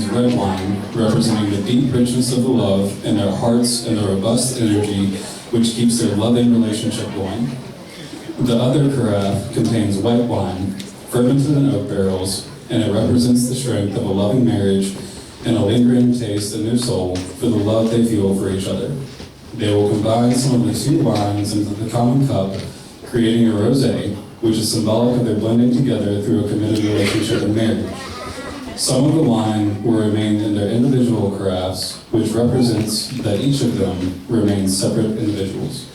use red wine, representing the deep richness of the love in their hearts and the robust energy which keeps their loving relationship going. The other carafe contains white wine, fermented in oak barrels, and it represents the strength of a loving marriage and a lingering taste in their soul for the love they feel for each other. They will combine some of the two wines into the common cup, creating a rosé, which is symbolic of their blending together through a committed relationship and marriage. Some of the wine will remain in their individual carafes, which represents that each of them remains separate individuals.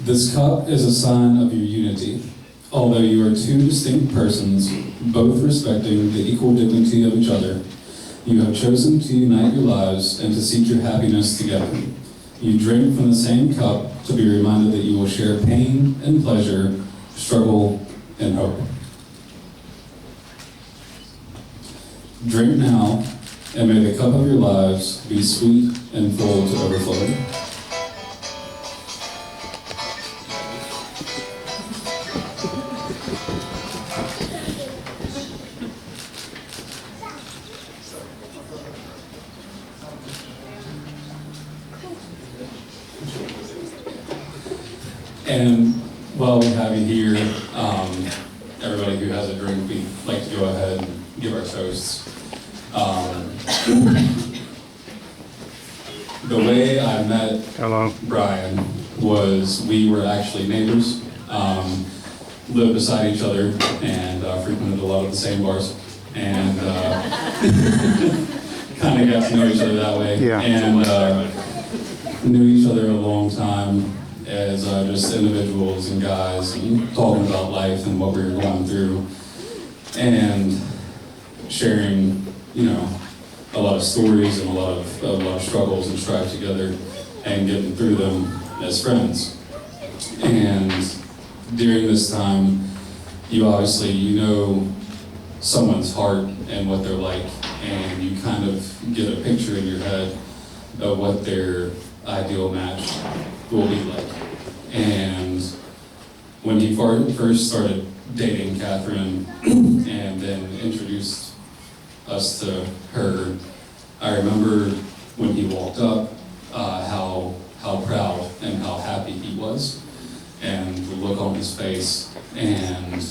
This cup is a sign of your unity. Although you are two distinct persons, both respecting the equal dignity of each other, you have chosen to unite your lives and to seek your happiness together. You drink from the same cup to be reminded that you will share pain and pleasure, struggle and hope. Drink now, and may the cup of your lives be sweet and full to overflowing. And while we have you here, everybody who has a drink, we'd like to go ahead and give our toasts. The way I met Brian was we were actually neighbors, lived beside each other, and frequented a lot of the same bars, and kind of got to know each other that way. Yeah. And knew each other a long time as just individuals and guys, and talking about life and what we were going through, and sharing, a lot of stories and a lot of struggles and strife together, and getting through them as friends. And during this time, you obviously know someone's heart and what they're like, and you kind of get a picture in your head of what their ideal match will be like. And when he first started dating Catherine and then introduced us to her, I remember when he walked up, how proud and how happy he was, and the look on his face. And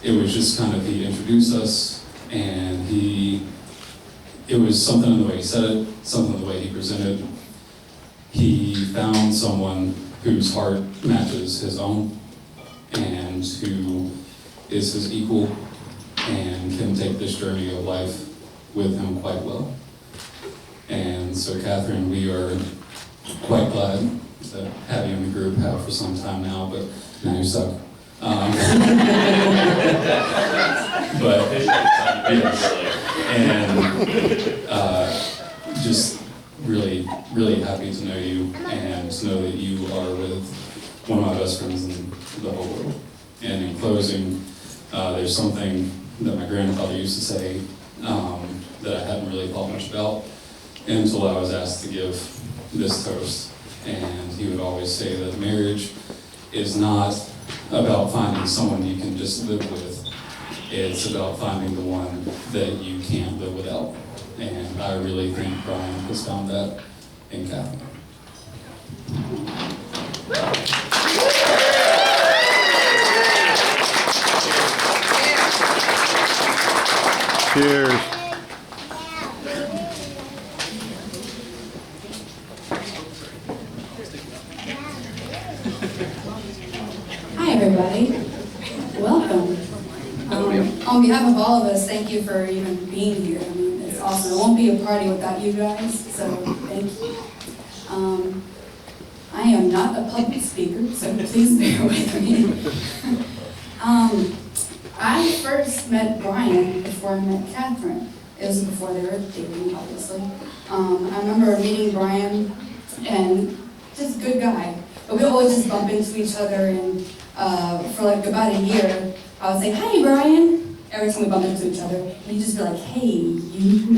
it was just kind of, he introduced us, and it was something in the way he said it, something in the way he presented. He found someone whose heart matches his own, and who is his equal, and can take this journey of life with him quite well. And so, Catherine, we are quite glad to have you in the group, have for some time now, but now you're stuck. But yes, and just really, really happy to know you, and to know that you are with one of my best friends in the whole world. And in closing, there's something that my grandfather used to say that I hadn't really thought much about until I was asked to give this toast. And he would always say that marriage is not about finding someone you can just live with. It's about finding the one that you can't live without. And I really think Brian has found that in Catherine. Cheers. Hi, everybody. Welcome. On behalf of all of us, thank you for even being here. I mean, it's awesome. It won't be a party without you guys, so thank you. I am not a public speaker, so please bear with me. I first met Brian before I met Catherine. It was before they were dating, obviously. I remember meeting Brian, and just a good guy. But we always just bump into each other, and for like about a year, I would say, "Hey, Brian," every time we bump into each other, and he'd just be like, "Hey, you."